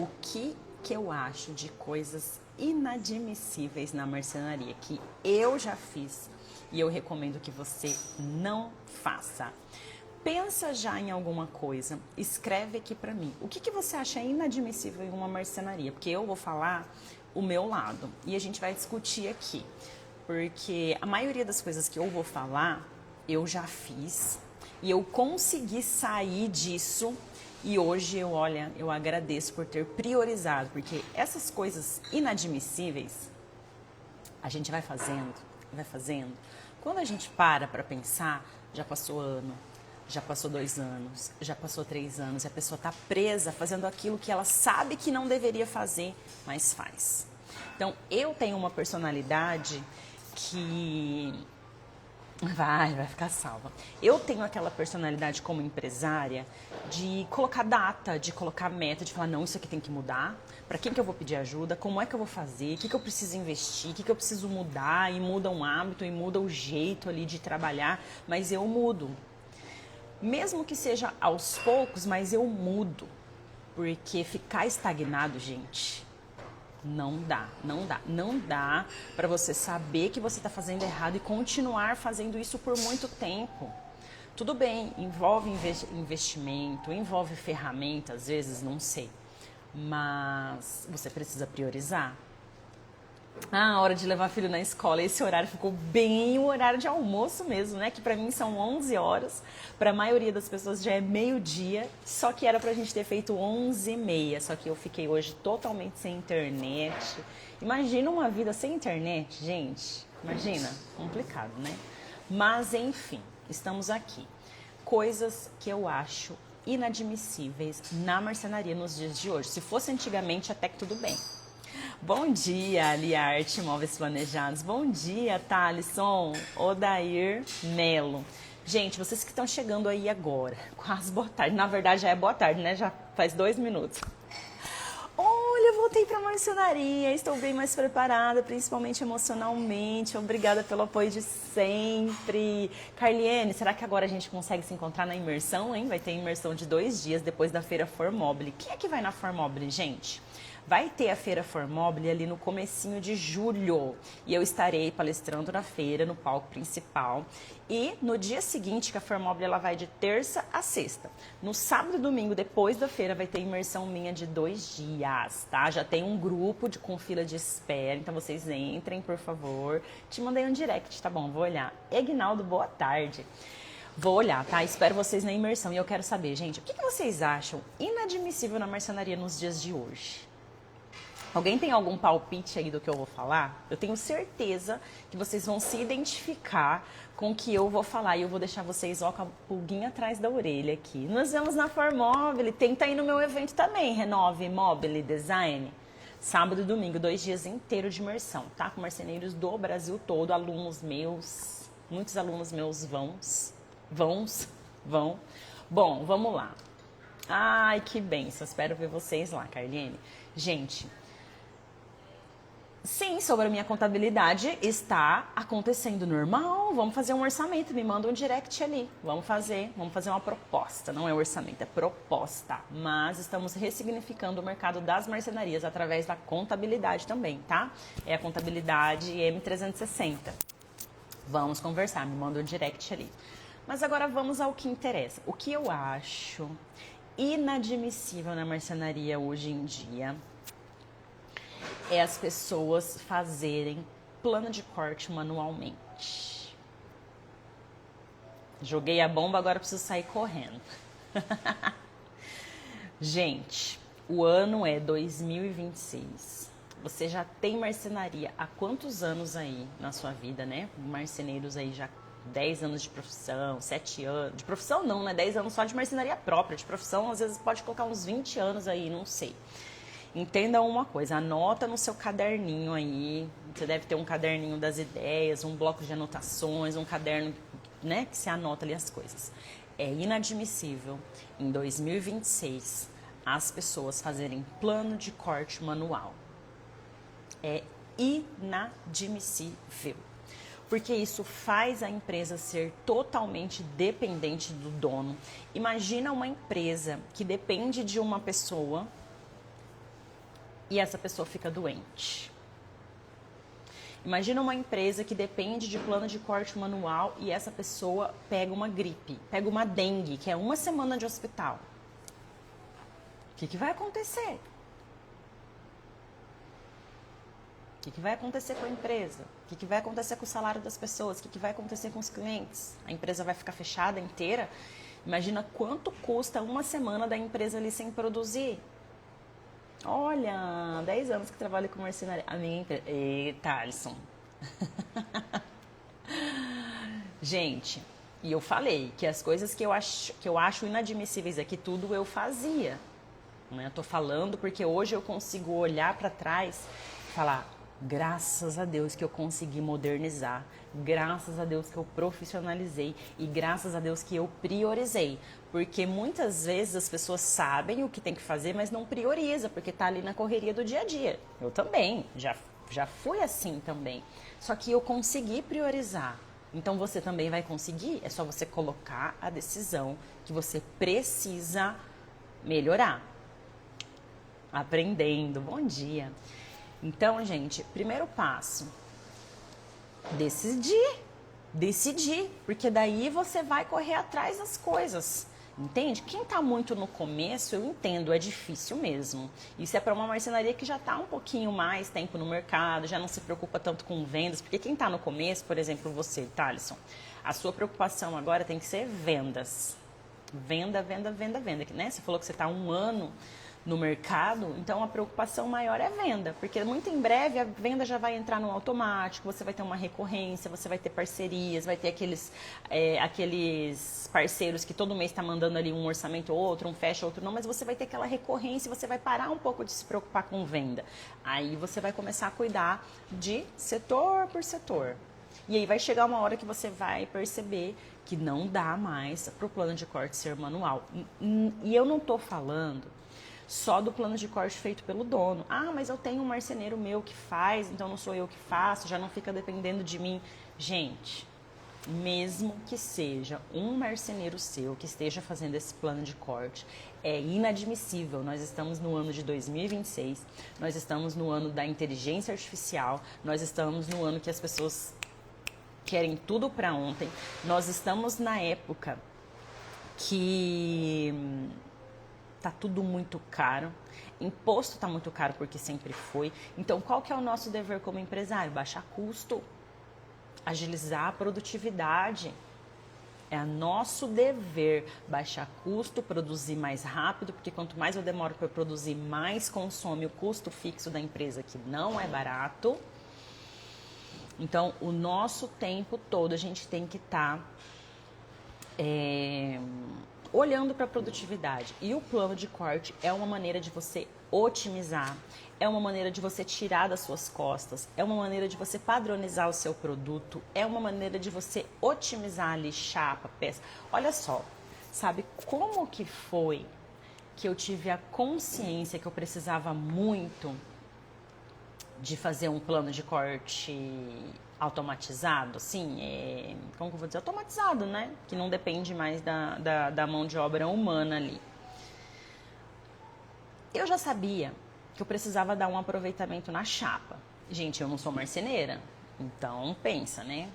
o que eu acho de coisas inadmissíveis na marcenaria, que eu já fiz e eu recomendo que você não faça. Pensa já em alguma coisa, escreve aqui pra mim. O que você acha inadmissível em uma marcenaria? Porque eu vou falar o meu lado e a gente vai discutir aqui. Porque a maioria das coisas que eu vou falar, eu já fiz e eu consegui sair disso. E hoje eu agradeço por ter priorizado, porque essas coisas inadmissíveis, a gente vai fazendo, vai fazendo. Quando a gente para pensar, já passou ano, já passou 2 anos, já passou 3 anos, e a pessoa está presa fazendo aquilo que ela sabe que não deveria fazer, mas faz. Então, eu tenho uma personalidade que vai ficar salva. Eu tenho aquela personalidade como empresária de colocar data, de colocar meta, de falar, não, isso aqui tem que mudar. Para quem que eu vou pedir ajuda? Como é que eu vou fazer? O que eu preciso investir? O que eu preciso mudar? E muda um hábito, e muda o jeito ali de trabalhar, mas eu mudo. Mesmo que seja aos poucos, mas eu mudo. Porque ficar estagnado, gente, não dá para você saber que você está fazendo errado e continuar fazendo isso por muito tempo. Tudo bem, envolve investimento, envolve ferramenta, às vezes, não sei, mas você precisa priorizar. A hora de levar filho na escola, esse horário ficou bem o horário de almoço mesmo, né? Que pra mim são 11 horas, pra maioria das pessoas já é meio-dia, só que era pra gente ter feito 11h30, só que eu fiquei hoje totalmente sem internet. Imagina uma vida sem internet, gente, imagina, complicado, né? Mas enfim, estamos aqui. Coisas que eu acho inadmissíveis na marcenaria nos dias de hoje. Se fosse antigamente, até que tudo bem. Bom dia, Aliarte Móveis Planejados. Bom dia, Thalisson, Odair Melo. Gente, vocês que estão chegando aí agora, quase boa tarde. Na verdade, já é boa tarde, né? Já faz 2 minutos. Olha, voltei para a marcenaria, estou bem mais preparada, principalmente emocionalmente. Obrigada pelo apoio de sempre. Carliene, será que agora a gente consegue se encontrar na imersão, hein? Vai ter imersão de 2 dias depois da Feira Formobile. Quem é que vai na Formobile, gente? Vai ter a Feira Formobile ali no comecinho de julho e eu estarei palestrando na feira, no palco principal. E no dia seguinte, que a Formobile ela vai de terça a sexta. No sábado e domingo, depois da feira, vai ter imersão minha de 2 dias, tá? Já tem um grupo com fila de espera, então vocês entrem, por favor. Te mandei um direct, tá bom? Vou olhar. Egnaldo, boa tarde. Vou olhar, tá? Espero vocês na imersão e eu quero saber, gente, o que vocês acham inadmissível na marcenaria nos dias de hoje? Alguém tem algum palpite aí do que eu vou falar? Eu tenho certeza que vocês vão se identificar com o que eu vou falar e eu vou deixar vocês ó, com a pulguinha atrás da orelha aqui. Nós vamos na Formobile, tenta ir no meu evento também, Renove Mobile Design. Sábado e domingo, 2 dias inteiros de imersão, tá? Com marceneiros do Brasil todo, alunos meus, muitos alunos meus vão. Bom, vamos lá. Ai, que benção, espero ver vocês lá, Carliene. Gente, sim, sobre a minha contabilidade está acontecendo normal. Vamos fazer um orçamento, me manda um direct ali. Vamos fazer uma proposta. Não é orçamento, é proposta. Mas estamos ressignificando o mercado das marcenarias através da contabilidade também, tá? É a contabilidade M360. Vamos conversar, me manda um direct ali. Mas agora vamos ao que interessa. O que eu acho inadmissível na marcenaria hoje em dia é as pessoas fazerem plano de corte manualmente. Joguei a bomba, agora preciso sair correndo. Gente, o ano é 2026. Você já tem marcenaria há quantos anos aí na sua vida, né? Marceneiros aí já 10 anos de profissão, 7 anos. De profissão não, né? 10 anos só de marcenaria própria. De profissão, às vezes, pode colocar uns 20 anos aí, não sei. Entenda uma coisa, anota no seu caderninho aí, você deve ter um caderninho das ideias, um bloco de anotações, um caderno, né, que você anota ali as coisas. É inadmissível, em 2026, as pessoas fazerem plano de corte manual. É inadmissível. Porque isso faz a empresa ser totalmente dependente do dono. Imagina uma empresa que depende de uma pessoa e essa pessoa fica doente. Imagina uma empresa que depende de plano de corte manual e essa pessoa pega uma gripe, pega uma dengue, que é 1 semana de hospital. O que vai acontecer? O que vai acontecer com a empresa? O que vai acontecer com o salário das pessoas? O que vai acontecer com os clientes? A empresa vai ficar fechada inteira? Imagina quanto custa 1 semana da empresa ali sem produzir. Olha, 10 anos que trabalho com marcenaria. A minha empresa... Eita, Alisson. Gente, e eu falei que as coisas que eu acho inadmissíveis aqui, tudo eu fazia. Né? Eu tô falando porque hoje eu consigo olhar para trás e falar... Graças a Deus que eu consegui modernizar, graças a Deus que eu profissionalizei e graças a Deus que eu priorizei. Porque muitas vezes as pessoas sabem o que tem que fazer, mas não prioriza, porque tá ali na correria do dia a dia. Eu também, já fui assim também. Só que eu consegui priorizar. Então você também vai conseguir, é só você colocar a decisão que você precisa melhorar. Aprendendo, bom dia. Então, gente, primeiro passo, decidir, porque daí você vai correr atrás das coisas, entende? Quem tá muito no começo, eu entendo, é difícil mesmo. Isso é para uma marcenaria que já tá um pouquinho mais tempo no mercado, já não se preocupa tanto com vendas, porque quem tá no começo, por exemplo, você, Thalisson, a sua preocupação agora tem que ser vendas. Venda, né? Você falou que você tá 1 ano no mercado, então a preocupação maior é venda, porque muito em breve a venda já vai entrar no automático, você vai ter uma recorrência, você vai ter parcerias, vai ter aqueles parceiros que todo mês está mandando ali um orçamento ou outro, um fecha, outro não, mas você vai ter aquela recorrência, você vai parar um pouco de se preocupar com venda. Aí você vai começar a cuidar de setor por setor. E aí vai chegar uma hora que você vai perceber que não dá mais para o plano de corte ser manual. E eu não estou falando só do plano de corte feito pelo dono. Ah, mas eu tenho um marceneiro meu que faz, então não sou eu que faço, já não fica dependendo de mim. Gente, mesmo que seja um marceneiro seu que esteja fazendo esse plano de corte, é inadmissível. Nós estamos no ano de 2026, nós estamos no ano da inteligência artificial, nós estamos no ano que as pessoas querem tudo para ontem, nós estamos na época que tá tudo muito caro, imposto tá muito caro porque sempre foi. Então, qual que é o nosso dever como empresário? Baixar custo, agilizar a produtividade. É nosso dever baixar custo, produzir mais rápido, porque quanto mais eu demoro para produzir, mais consome o custo fixo da empresa, que não é barato. Então, o nosso tempo todo a gente tem que estar olhando para a produtividade. E o plano de corte é uma maneira de você otimizar, é uma maneira de você tirar das suas costas, é uma maneira de você padronizar o seu produto, é uma maneira de você otimizar ali chapa, peça. Olha só, sabe como que foi que eu tive a consciência que eu precisava muito de fazer um plano de corte automatizado, assim, como que eu vou dizer? Automatizado, né? Que não depende mais da mão de obra humana ali. Eu já sabia que eu precisava dar um aproveitamento na chapa. Gente, eu não sou marceneira, então pensa, né?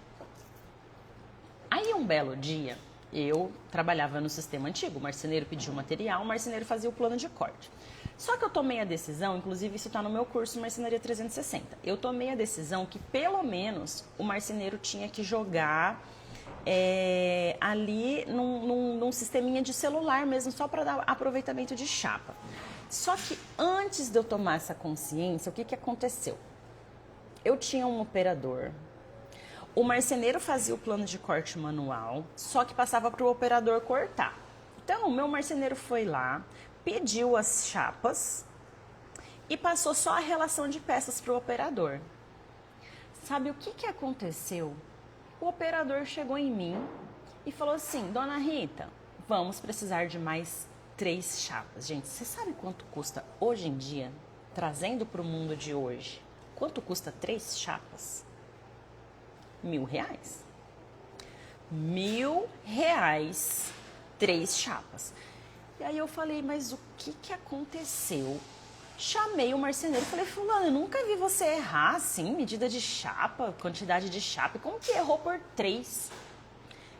Aí um belo dia, eu trabalhava no sistema antigo, o marceneiro pedia o material, o marceneiro fazia o plano de corte. Só que eu tomei a decisão, inclusive isso está no meu curso Marcenaria 360, eu tomei a decisão que pelo menos o marceneiro tinha que jogar ali num sisteminha de celular mesmo, só para dar aproveitamento de chapa. Só que antes de eu tomar essa consciência, o que aconteceu? Eu tinha um operador, o marceneiro fazia o plano de corte manual, só que passava para o operador cortar. Então, o meu marceneiro foi lá, pediu as chapas e passou só a relação de peças para o operador. Sabe o que aconteceu? O operador chegou em mim e falou assim: Dona Rita, vamos precisar de mais 3 chapas. Gente, você sabe quanto custa hoje em dia, trazendo para o mundo de hoje, quanto custa 3 chapas? R$1.000. R$1.000, 3 chapas. E aí eu falei, mas o que aconteceu Chamei o marceneiro e falei, fulano, eu nunca vi você errar assim, medida de chapa, quantidade de chapa, como que errou por 3?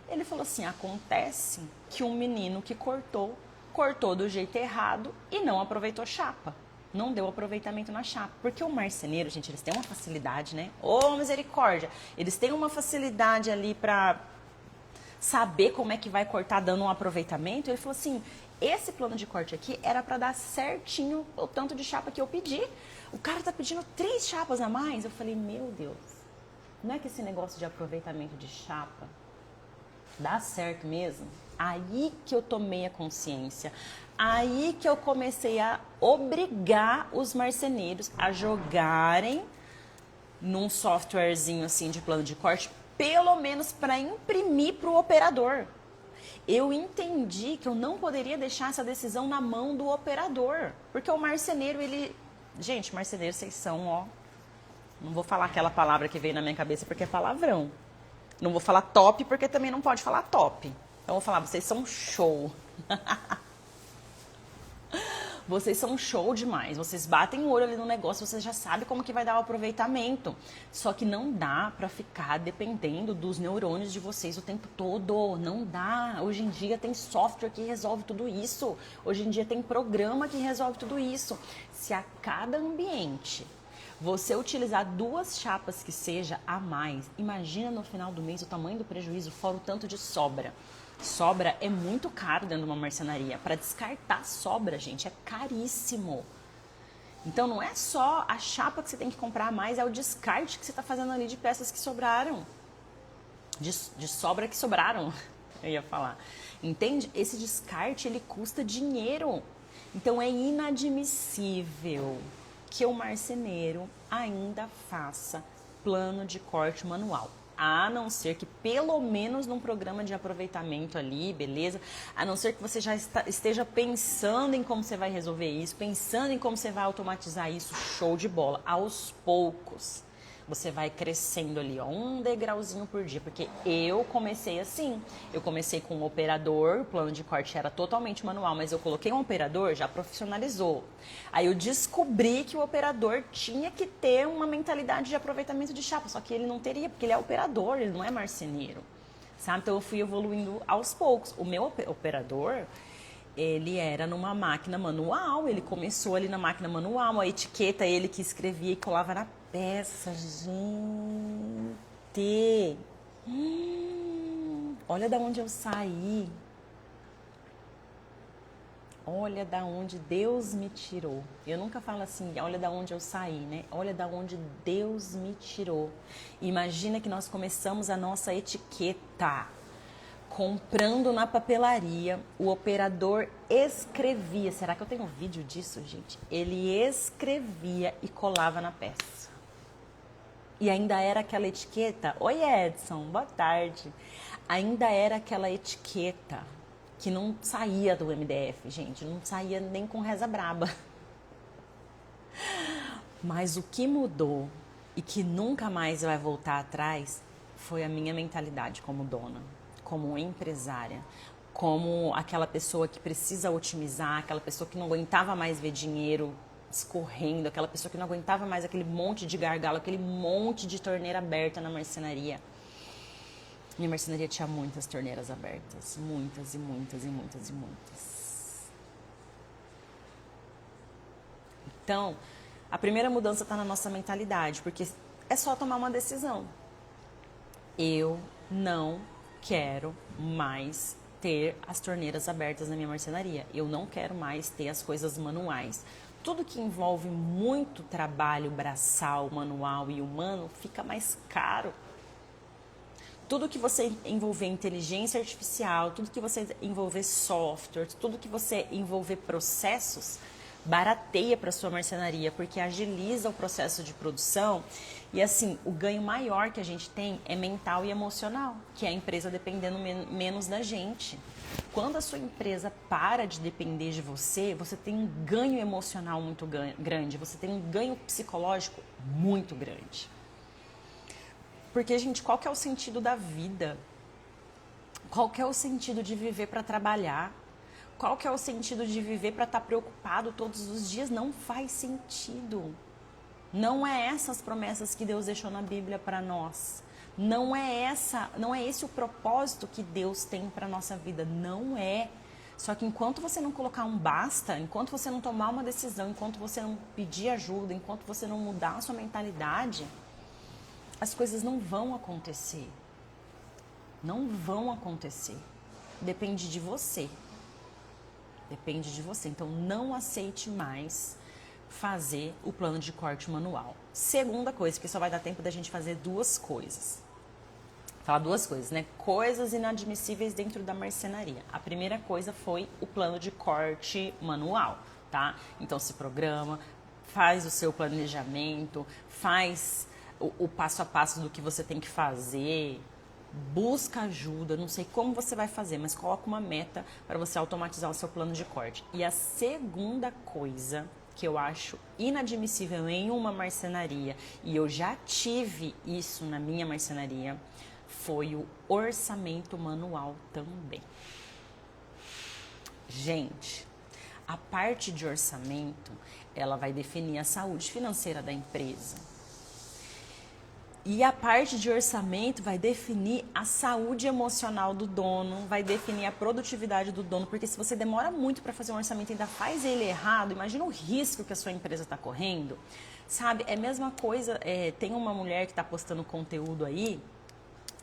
Ele falou assim, acontece que um menino que cortou do jeito errado e não aproveitou chapa. Não deu aproveitamento na chapa. Porque o marceneiro, gente, eles têm uma facilidade, né? Ô, misericórdia! Eles têm uma facilidade ali pra saber como é que vai cortar dando um aproveitamento. Ele falou assim, esse plano de corte aqui era pra dar certinho o tanto de chapa que eu pedi. O cara tá pedindo 3 chapas a mais. Eu falei, meu Deus, não é que esse negócio de aproveitamento de chapa dá certo mesmo? Aí que eu tomei a consciência. Aí que eu comecei a obrigar os marceneiros a jogarem num softwarezinho assim de plano de corte, pelo menos para imprimir para o operador. Eu entendi que eu não poderia deixar essa decisão na mão do operador, porque o marceneiro, ele... Gente, marceneiro, vocês são, ó... Não vou falar aquela palavra que veio na minha cabeça porque é palavrão. Não vou falar top porque também não pode falar top. Então eu vou falar, vocês são show. Vocês são show demais. Vocês batem o olho ali no negócio, vocês já sabem como que vai dar o aproveitamento. Só que não dá pra ficar dependendo dos neurônios de vocês o tempo todo. Não dá. Hoje em dia tem software que resolve tudo isso. Hoje em dia tem programa que resolve tudo isso. Se a cada ambiente você utilizar 2 chapas que seja a mais, imagina no final do mês o tamanho do prejuízo, fora o tanto de sobra. Sobra é muito caro dentro de uma marcenaria. Para descartar sobra, gente, é caríssimo. Então não é só a chapa que você tem que comprar a mais, é o descarte que você está fazendo ali de peças que sobraram. De sobra que sobraram, eu ia falar. Entende? Esse descarte, ele custa dinheiro. Então é inadmissível que o marceneiro ainda faça plano de corte manual. A não ser que pelo menos num programa de aproveitamento ali, beleza? A não ser que você já esteja pensando em como você vai resolver isso, pensando em como você vai automatizar isso, show de bola. Aos poucos, você vai crescendo ali, ó, um degrauzinho por dia. Porque eu comecei assim, eu comecei com um operador, o plano de corte era totalmente manual, mas eu coloquei um operador, já profissionalizou. Aí eu descobri que o operador tinha que ter uma mentalidade de aproveitamento de chapa, só que ele não teria, porque ele é operador, ele não é marceneiro, sabe? Então eu fui evoluindo aos poucos. O meu operador, ele era numa máquina manual, ele começou ali na máquina manual, a etiqueta ele que escrevia e colava na peça, gente. Olha da onde eu saí. Olha da onde Deus me tirou. Eu nunca falo assim, olha da onde eu saí, né? Olha da onde Deus me tirou. Imagina que nós começamos a nossa etiqueta comprando na papelaria, o operador escrevia. Será que eu tenho um vídeo disso, gente? Ele escrevia e colava na peça. E ainda era aquela etiqueta. Oi, Edson, boa tarde. Ainda era aquela etiqueta que não saía do MDF, gente. Não saía nem com reza braba. Mas o que mudou e que nunca mais vai voltar atrás foi a minha mentalidade como dona, como empresária, como aquela pessoa que precisa otimizar, aquela pessoa que não aguentava mais ver dinheiro escorrendo, aquela pessoa que não aguentava mais aquele monte de gargalo, aquele monte de torneira aberta na marcenaria. Minha marcenaria tinha muitas torneiras abertas, muitas e muitas e muitas e muitas. Então, a primeira mudança está na nossa mentalidade, porque é só tomar uma decisão. Eu não quero mais ter as torneiras abertas na minha marcenaria. Eu não quero mais ter as coisas manuais. Tudo que envolve muito trabalho braçal, manual e humano fica mais caro. Tudo que você envolver inteligência artificial, tudo que você envolver software, tudo que você envolver processos, barateia para sua marcenaria, porque agiliza o processo de produção. E assim, o ganho maior que a gente tem é mental e emocional, que é a empresa dependendo menos da gente. Quando a sua empresa para de depender de você, você tem um ganho emocional muito grande, você tem um ganho psicológico muito grande. Porque, gente, qual que é o sentido da vida? Qual que é o sentido de viver para trabalhar? Qual que é o sentido de viver para estar preocupado todos os dias? Não faz sentido. Não é essas promessas que Deus deixou na Bíblia para nós. Não é esse o propósito que Deus tem para nossa vida. Não é. Só que enquanto você não colocar um basta, enquanto você não tomar uma decisão, enquanto você não pedir ajuda, enquanto você não mudar a sua mentalidade, as coisas não vão acontecer. Não vão acontecer. Depende de você. Depende de você. Então, não aceite mais fazer o plano de corte manual. Segunda coisa, que só vai dar tempo da gente fazer duas coisas. Falar duas coisas, né? Coisas inadmissíveis dentro da marcenaria. A primeira coisa foi o plano de corte manual, tá? Então, se programa, faz o seu planejamento, faz o passo a passo do que você tem que fazer, busca ajuda, não sei como você vai fazer, mas coloca uma meta para você automatizar o seu plano de corte. E a segunda coisa que eu acho inadmissível em uma marcenaria, e eu já tive isso na minha marcenaria, foi o orçamento manual também. Gente, a parte de orçamento, ela vai definir a saúde financeira da empresa. E a parte de orçamento vai definir a saúde emocional do dono, vai definir a produtividade do dono, porque se você demora muito para fazer um orçamento e ainda faz ele errado, imagina o risco que a sua empresa está correndo. Sabe, é a mesma coisa, tem uma mulher que está postando conteúdo aí,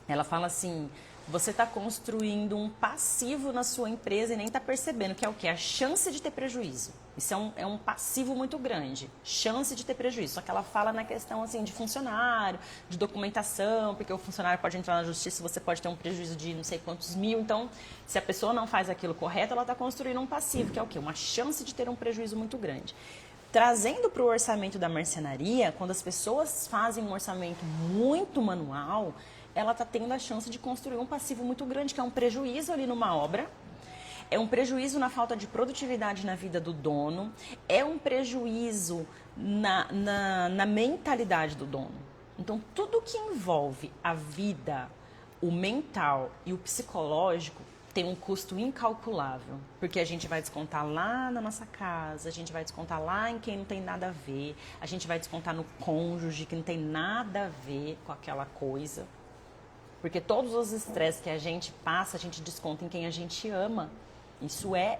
ela fala assim, você está construindo um passivo na sua empresa e nem está percebendo, que é o quê? A chance de ter prejuízo. Isso é um passivo muito grande, chance de ter prejuízo. Só que ela fala na questão assim, de funcionário, de documentação, porque o funcionário pode entrar na justiça, você pode ter um prejuízo de não sei quantos mil. Então, se a pessoa não faz aquilo correto, ela está construindo um passivo, que é o quê? Uma chance de ter um prejuízo muito grande. Trazendo para o orçamento da marcenaria, quando as pessoas fazem um orçamento muito manual, ela está tendo a chance de construir um passivo muito grande, que é um prejuízo ali numa obra, é um prejuízo na falta de produtividade na vida do dono, é um prejuízo na mentalidade do dono. Então, tudo que envolve a vida, o mental e o psicológico tem um custo incalculável, porque a gente vai descontar lá na nossa casa, a gente vai descontar lá em quem não tem nada a ver, a gente vai descontar no cônjuge que não tem nada a ver com aquela coisa. Porque todos os estresses que a gente passa, a gente desconta em quem a gente ama. Isso é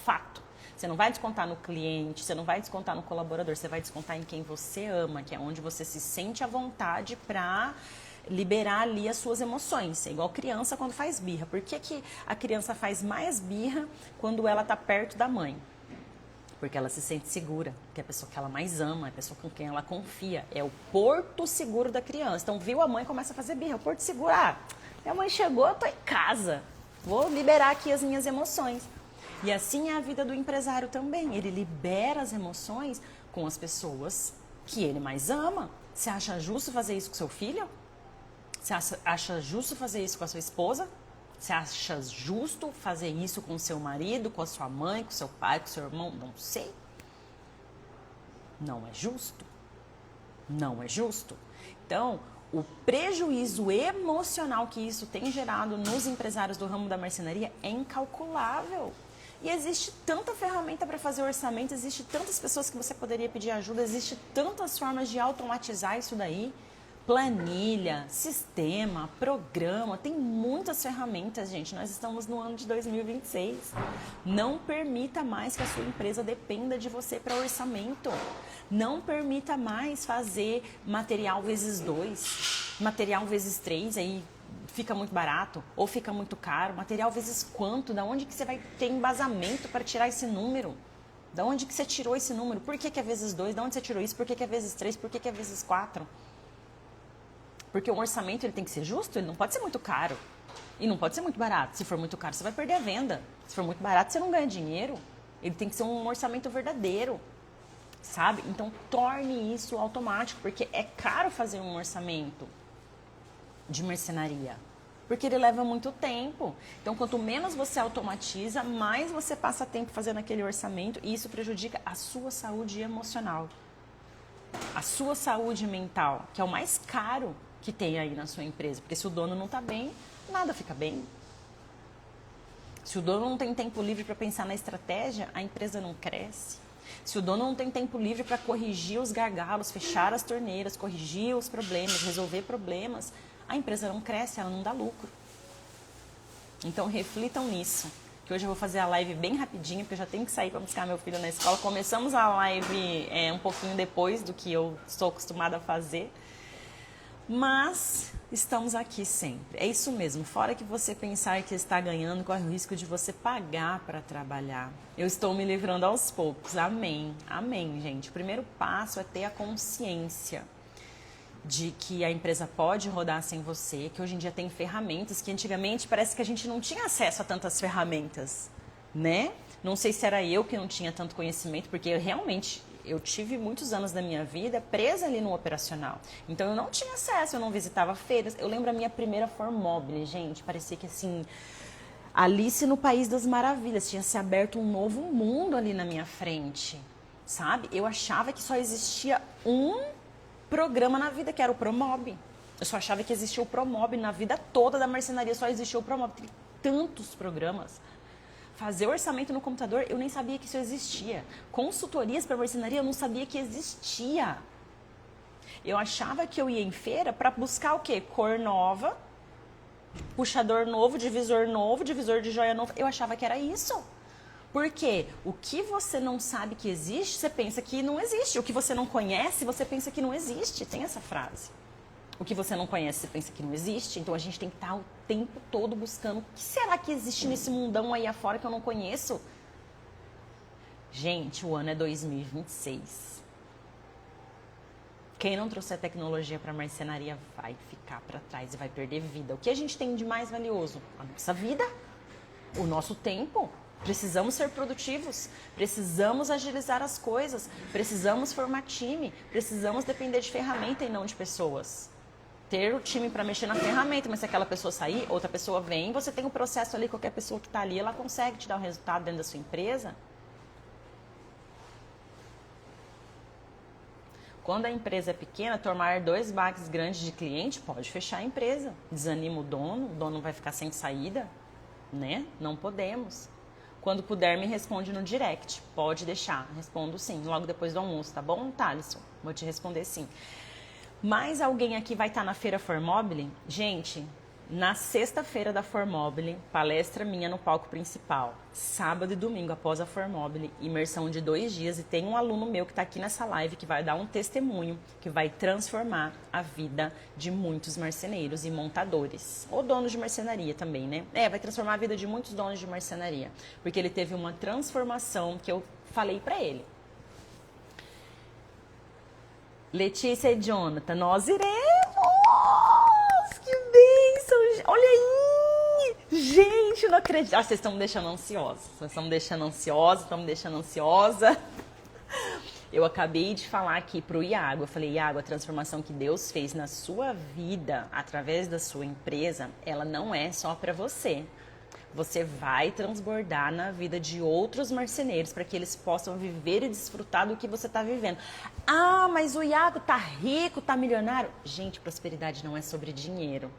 fato. Você não vai descontar no cliente, você não vai descontar no colaborador, você vai descontar em quem você ama, que é onde você se sente à vontade para liberar ali as suas emoções. É igual criança quando faz birra. Por que a criança faz mais birra quando ela está perto da mãe? Porque ela se sente segura, que é a pessoa que ela mais ama, é a pessoa com quem ela confia. É o porto seguro da criança. Então, viu a mãe, começa a fazer birra. O porto seguro, minha mãe chegou, eu tô em casa. Vou liberar aqui as minhas emoções. E assim é a vida do empresário também. Ele libera as emoções com as pessoas que ele mais ama. Você acha justo fazer isso com seu filho? Você acha justo fazer isso com a sua esposa? Você acha justo fazer isso com o seu marido, com a sua mãe, com o seu pai, com o seu irmão? Não sei. Não é justo. Não é justo. Então, o prejuízo emocional que isso tem gerado nos empresários do ramo da marcenaria é incalculável. E existe tanta ferramenta para fazer orçamento, existe tantas pessoas que você poderia pedir ajuda, existe tantas formas de automatizar isso daí. Planilha, sistema, programa, tem muitas ferramentas, gente. Nós estamos no ano de 2026. Não permita mais que a sua empresa dependa de você para orçamento. Não permita mais fazer material vezes 2, material vezes 3, aí fica muito barato ou fica muito caro. Material vezes quanto? Da onde que você vai ter embasamento para tirar esse número? Da onde que você tirou esse número? Por que é vezes 2? Da onde você tirou isso? Por que é vezes 3? Por que é vezes 4? Porque o orçamento ele tem que ser justo, ele não pode ser muito caro. E não pode ser muito barato. Se for muito caro, você vai perder a venda. Se for muito barato, você não ganha dinheiro. Ele tem que ser um orçamento verdadeiro, sabe? Então, torne isso automático, porque é caro fazer um orçamento de marcenaria. Porque ele leva muito tempo. Então, quanto menos você automatiza, mais você passa tempo fazendo aquele orçamento e isso prejudica a sua saúde emocional. A sua saúde mental, que é o mais caro que tem aí na sua empresa. Porque se o dono não está bem, nada fica bem. Se o dono não tem tempo livre para pensar na estratégia, a empresa não cresce. Se o dono não tem tempo livre para corrigir os gargalos, fechar as torneiras, corrigir os problemas, resolver problemas, a empresa não cresce, ela não dá lucro. Então reflitam nisso, que hoje eu vou fazer a live bem rapidinho, porque eu já tenho que sair para buscar meu filho na escola. Começamos a live um pouquinho depois do que eu estou acostumada a fazer, mas estamos aqui sempre. É isso mesmo, fora que você pensar que está ganhando, corre o risco de você pagar para trabalhar. Eu estou me livrando aos poucos, amém, amém, gente. O primeiro passo é ter a consciência de que a empresa pode rodar sem você, que hoje em dia tem ferramentas que antigamente parece que a gente não tinha acesso a tantas ferramentas, né? Não sei se era eu que não tinha tanto conhecimento, porque eu tive muitos anos da minha vida presa ali no operacional. Então eu não tinha acesso, eu não visitava feiras. Eu lembro a minha primeira Formobile, gente, parecia que assim, Alice no País das Maravilhas, tinha se aberto um novo mundo ali na minha frente, sabe? Eu achava que só existia um programa na vida, que era o Promob. Eu só achava que existia o Promob na vida toda da marcenaria, só existia o Promob. Tem tantos programas. Fazer orçamento no computador, eu nem sabia que isso existia. Consultorias para marcenaria, eu não sabia que existia. Eu achava que eu ia em feira para buscar o quê? Cor nova, puxador novo, divisor de joia novo. Eu achava que era isso. Porque o que você não sabe que existe, você pensa que não existe. O que você não conhece, você pensa que não existe. Tem essa frase. O que você não conhece, você pensa que não existe. Então a gente tem que estar o tempo todo buscando. O que será que existe nesse mundão aí afora que eu não conheço? Gente, o ano é 2026. Quem não trouxer tecnologia para a marcenaria vai ficar para trás e vai perder vida. O que a gente tem de mais valioso? A nossa vida, o nosso tempo. Precisamos ser produtivos, precisamos agilizar as coisas, precisamos formar time, precisamos depender de ferramenta e não de pessoas. Ter o time para mexer na ferramenta, mas se aquela pessoa sair, outra pessoa vem, você tem um processo ali, qualquer pessoa que está ali, ela consegue te dar um resultado dentro da sua empresa. Quando a empresa é pequena, tomar 2 baques grandes de cliente pode fechar a empresa. Desanima o dono vai ficar sem saída, né? Não podemos. Quando puder, me responde no direct. Pode deixar. Respondo sim, logo depois do almoço, tá bom, Thalisson? Vou te responder sim. Mais alguém aqui vai estar na Feira Formobile? Gente, na sexta-feira da Formobile, palestra minha no palco principal. Sábado e domingo, após a Formobile, imersão de 2 dias. E tem um aluno meu que está aqui nessa live que vai dar um testemunho, que vai transformar a vida de muitos marceneiros e montadores. Ou donos de marcenaria também, né? Vai transformar a vida de muitos donos de marcenaria. Porque ele teve uma transformação que eu falei para ele. Letícia e Jonathan, nós iremos! Que bênção! Olha aí! Gente, eu não acredito. Vocês estão me deixando ansiosa. Vocês estão me deixando ansiosa. Eu acabei de falar aqui pro Iago. Eu falei, Iago, a transformação que Deus fez na sua vida, através da sua empresa, ela não é só para você. Você vai transbordar na vida de outros marceneiros para que eles possam viver e desfrutar do que você está vivendo. Ah, mas o Iago tá rico, tá milionário. Gente, prosperidade não é sobre dinheiro,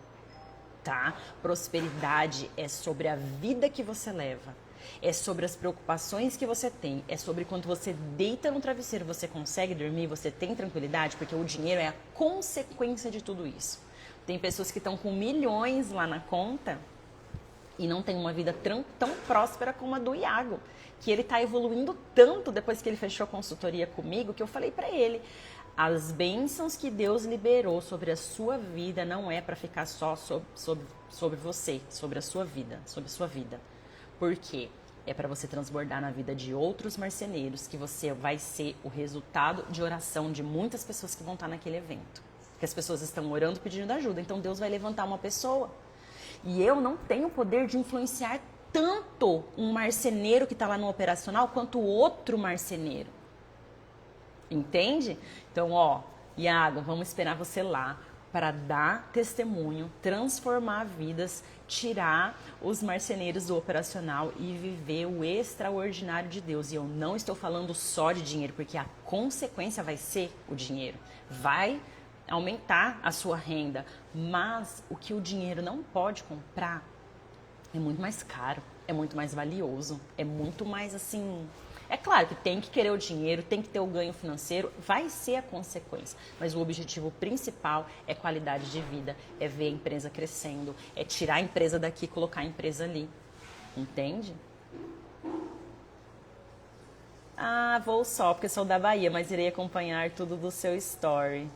tá? Prosperidade é sobre a vida que você leva. É sobre as preocupações que você tem. É sobre quando você deita no travesseiro, você consegue dormir, você tem tranquilidade, porque o dinheiro é a consequência de tudo isso. Tem pessoas que estão com milhões lá na conta e não tem uma vida tão próspera como a do Iago, que ele está evoluindo tanto depois que ele fechou a consultoria comigo, que eu falei para ele, as bênçãos que Deus liberou sobre a sua vida não é para ficar só sobre você, sobre a sua vida, Por quê? É para você transbordar na vida de outros marceneiros, que você vai ser o resultado de oração de muitas pessoas que vão estar naquele evento. Que as pessoas estão orando pedindo ajuda, então Deus vai levantar uma pessoa. E eu não tenho o poder de influenciar tanto um marceneiro que está lá no operacional quanto o outro marceneiro. Entende? Então, Iago, vamos esperar você lá para dar testemunho, transformar vidas, tirar os marceneiros do operacional e viver o extraordinário de Deus. E eu não estou falando só de dinheiro, porque a consequência vai ser o dinheiro. Vai aumentar a sua renda, mas o que o dinheiro não pode comprar é muito mais caro. é muito mais valioso, é muito mais assim. É claro que tem que querer o dinheiro, tem que ter o ganho financeiro, vai ser a consequência. Mas o objetivo principal é qualidade de vida, é ver a empresa crescendo, é tirar a empresa daqui e colocar a empresa ali. Entende? Ah, vou só, porque sou da Bahia, mas irei acompanhar tudo do seu story.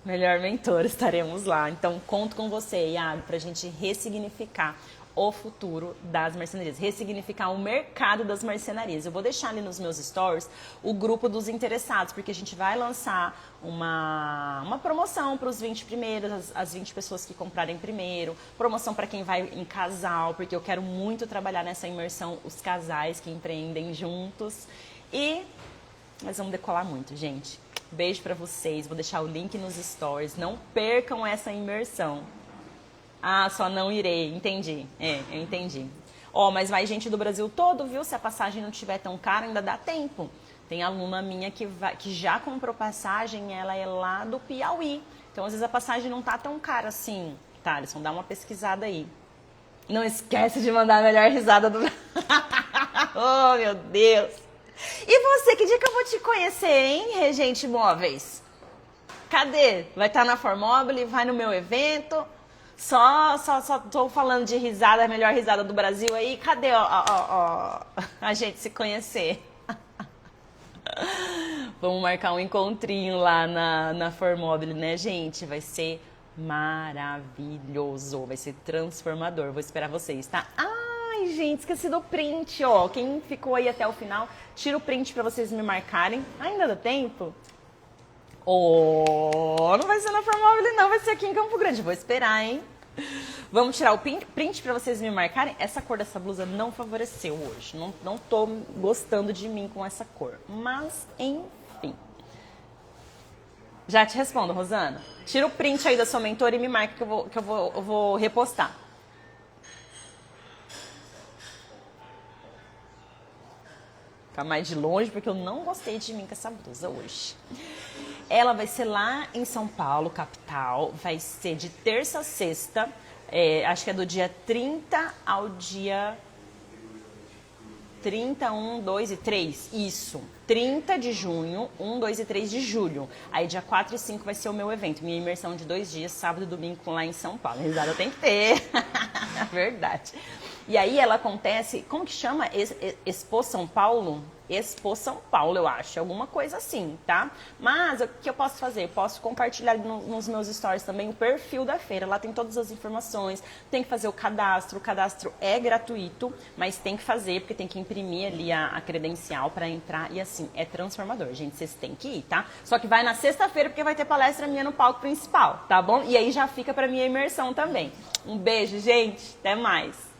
Melhor mentor, estaremos lá. Então, conto com você, Iago, para a gente ressignificar o futuro das marcenarias, ressignificar o mercado das marcenarias. Eu vou deixar ali nos meus stories o grupo dos interessados, porque a gente vai lançar uma promoção para os 20 primeiros, as 20 pessoas que comprarem primeiro, promoção para quem vai em casal, porque eu quero muito trabalhar nessa imersão, os casais que empreendem juntos. E nós vamos decolar muito, gente. Beijo para vocês, vou deixar o link nos stories, não percam essa imersão. Ah, só não irei, entendi, eu entendi. Ó, mas vai gente do Brasil todo, viu? Se a passagem não estiver tão cara, ainda dá tempo. Tem aluna minha que já comprou passagem, ela é lá do Piauí. Então, às vezes a passagem não tá tão cara assim. Tá, Alisson, dá uma pesquisada aí. Não esquece de mandar a melhor risada do... Oh, meu Deus! E você, que dia que eu vou te conhecer, hein, Regente Imóveis? Cadê? Vai estar na Formobile, vai no meu evento. Só tô falando de risada, a melhor risada do Brasil aí. Cadê a gente se conhecer? Vamos marcar um encontrinho lá na Formobile, né, gente? Vai ser maravilhoso, vai ser transformador. Vou esperar vocês, tá? Ai, gente, esqueci do print, ó. Quem ficou aí até o final, tira o print pra vocês me marcarem. Ainda dá tempo? Oh, não vai ser na Formobile não, vai ser aqui em Campo Grande. Vou esperar, hein? Vamos tirar o print pra vocês me marcarem. Essa cor dessa blusa não favoreceu hoje. Não tô gostando de mim com essa cor. Mas, enfim. Já te respondo, Rosana. Tira o print aí da sua mentora e me marca que eu vou repostar. Ficar mais de longe, porque eu não gostei de mim com essa blusa hoje. Ela vai ser lá em São Paulo, capital. Vai ser de terça a sexta. Acho que é do dia 30 ao dia 30, 1, 2 e 3. Isso. 30 de junho, 1, 2 e 3 de julho. Aí dia 4 e 5 vai ser o meu evento. Minha imersão de 2 dias, sábado e domingo lá em São Paulo. Risada tem que ter. Verdade. E aí ela acontece, como que chama? Expo São Paulo? Expo São Paulo, eu acho. Alguma coisa assim, tá? Mas o que eu posso fazer? Eu posso compartilhar nos meus stories também o perfil da feira. Lá tem todas as informações. Tem que fazer o cadastro. O cadastro é gratuito, mas tem que fazer, porque tem que imprimir ali a credencial para entrar. E assim, é transformador, gente. Vocês têm que ir, tá? Só que vai na sexta-feira, porque vai ter palestra minha no palco principal, tá bom? E aí já fica pra minha imersão também. Um beijo, gente. Até mais.